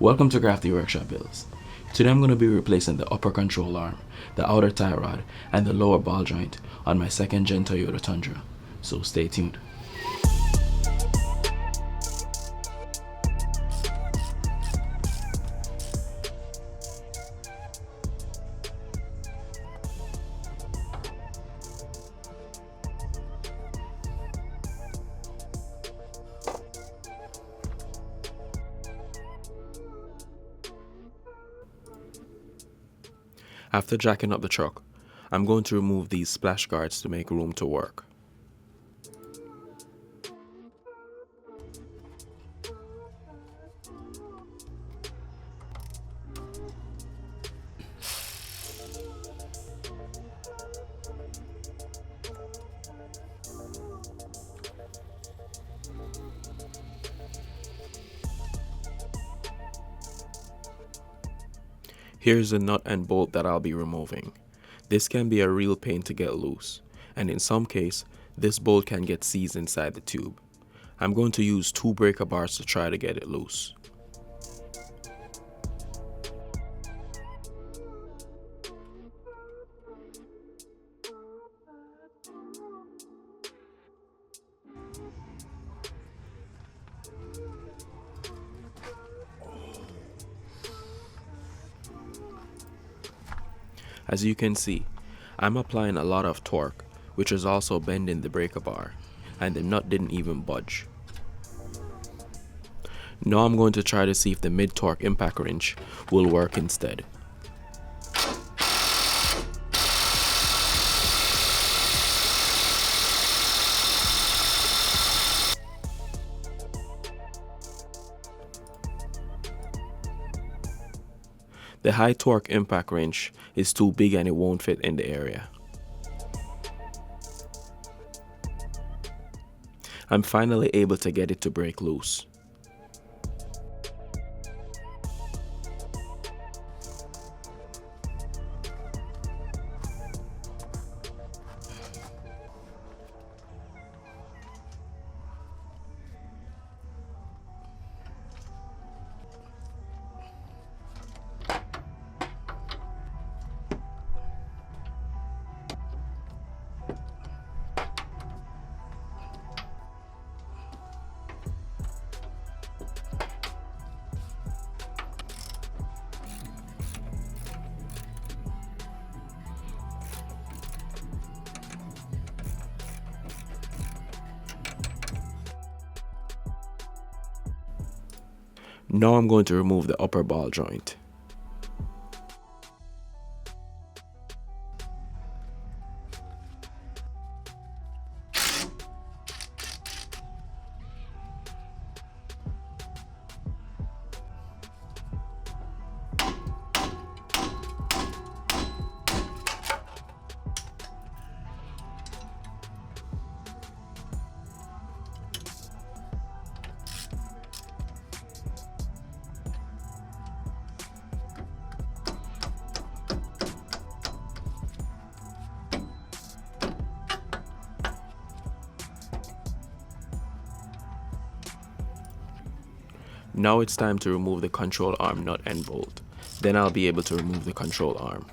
Welcome to Crafty Workshop Builds. Today I'm going to be replacing the upper control arm, the outer tie rod, and the lower ball joint on my second gen Toyota Tundra, so stay tuned. After jacking up the truck, I'm going to remove these splash guards to make room to work. Here's the nut and bolt that I'll be removing. This can be a real pain to get loose, and in some case, this bolt can get seized inside the tube. I'm going to use 2 breaker bars to try to get it loose. As you can see, I'm applying a lot of torque, which is also bending the breaker bar, and the nut didn't even budge. Now I'm going to try to see if the mid-torque impact wrench will work instead. The high torque impact wrench is too big and it won't fit in the area. I'm finally able to get it to break loose. Now I'm going to remove the upper ball joint. Now it's time to remove the control arm nut and bolt. Then I'll be able to remove the control arm.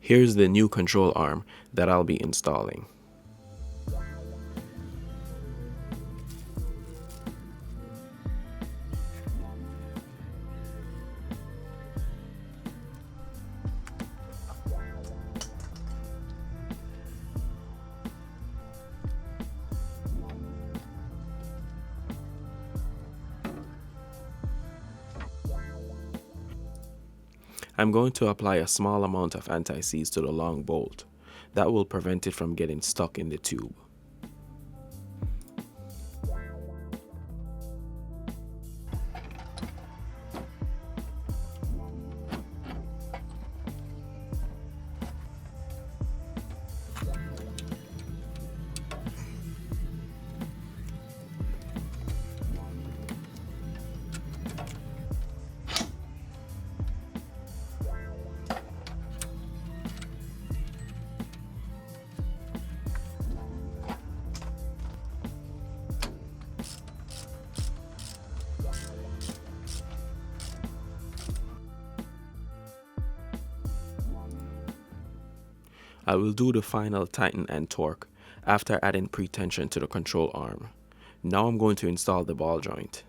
Here's the new control arm that I'll be installing. I'm going to apply a small amount of anti-seize to the long bolt. That will prevent it from getting stuck in the tube. I will do the final tighten and torque after adding pre-tension to the control arm. Now I'm going to install the ball joint.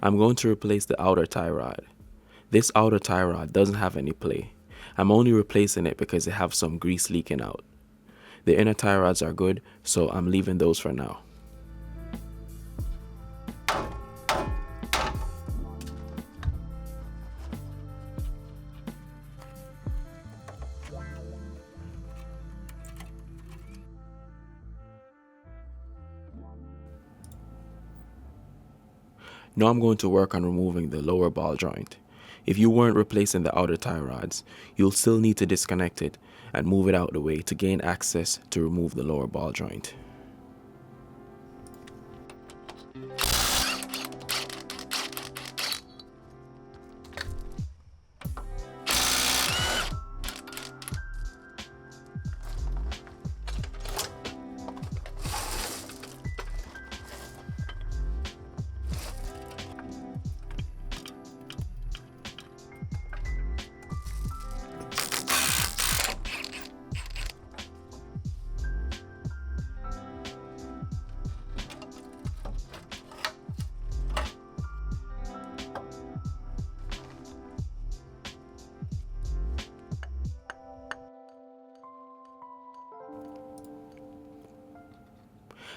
I'm going to replace the outer tie rod. This outer tie rod doesn't have any play. I'm only replacing it because it has some grease leaking out. The inner tie rods are good, so I'm leaving those for now. Now I'm going to work on removing the lower ball joint. If you weren't replacing the outer tie rods, you'll still need to disconnect it and move it out the way to gain access to remove the lower ball joint.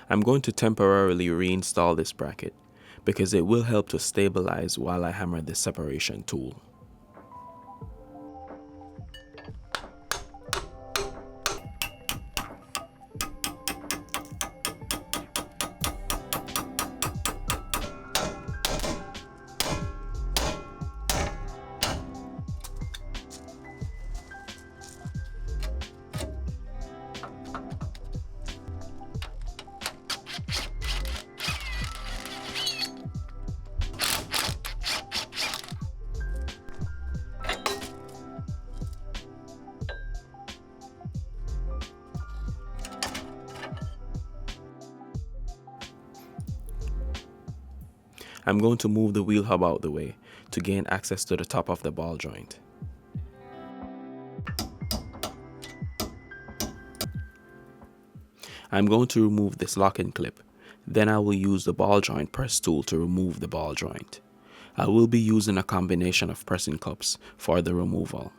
I'm going to temporarily reinstall this bracket because it will help to stabilize while I hammer the separation tool. I'm going to move the wheel hub out the way to gain access to the top of the ball joint. I'm going to remove this lock-in clip. Then I will use the ball joint press tool to remove the ball joint. I will be using a combination of pressing cups for the removal.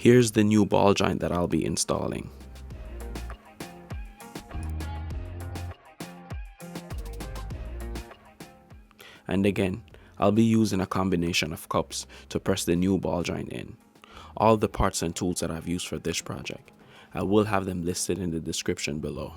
Here's the new ball joint that I'll be installing. And again, I'll be using a combination of cups to press the new ball joint in. All the parts and tools that I've used for this project, I will have them listed in the description below.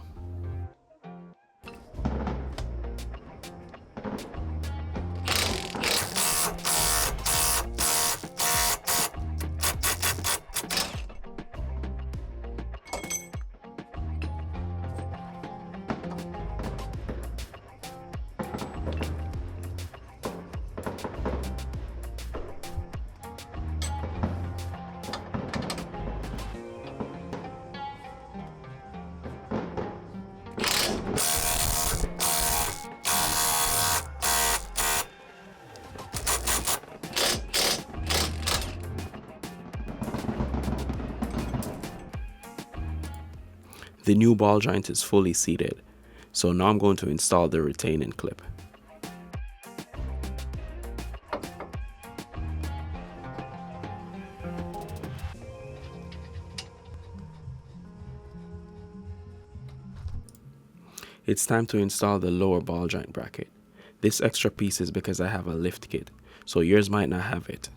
The new ball joint is fully seated, so now I'm going to install the retaining clip. It's time to install the lower ball joint bracket. This extra piece is because I have a lift kit, so yours might not have it.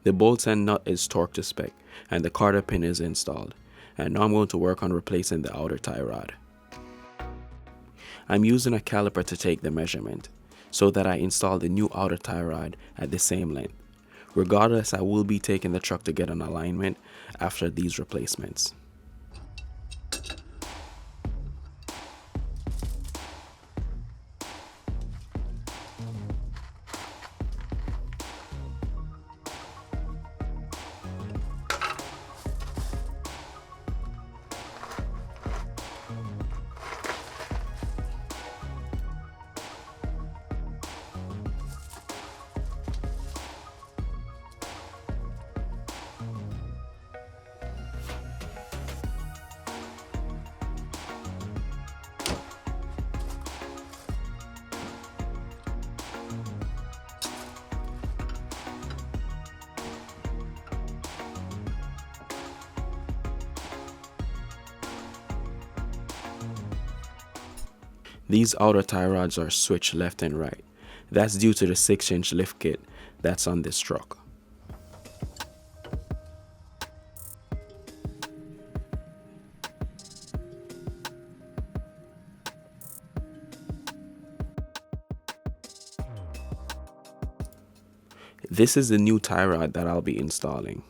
The bolts and nut is torqued to spec, and the cotter pin is installed. And now I'm going to work on replacing the outer tie rod. I'm using a caliper to take the measurement, so that I install the new outer tie rod at the same length. Regardless, I will be taking the truck to get an alignment after these replacements. These outer tie rods are switched left and right. That's due to the 6-inch lift kit that's on this truck. This is the new tie rod that I'll be installing.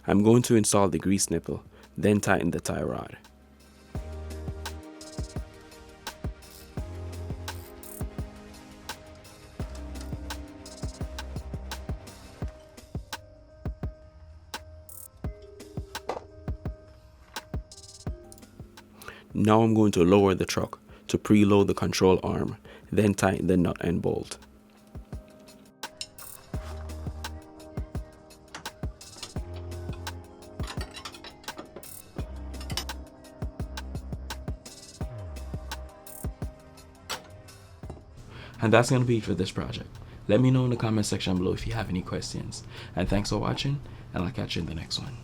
I'm going to install the grease nipple, then tighten the tie rod. Now I'm going to lower the truck to preload the control arm, then tighten the nut and bolt. And that's going to be it for this project. Let me know in the comment section below if you have any questions. And thanks for watching, and I'll catch you in the next one.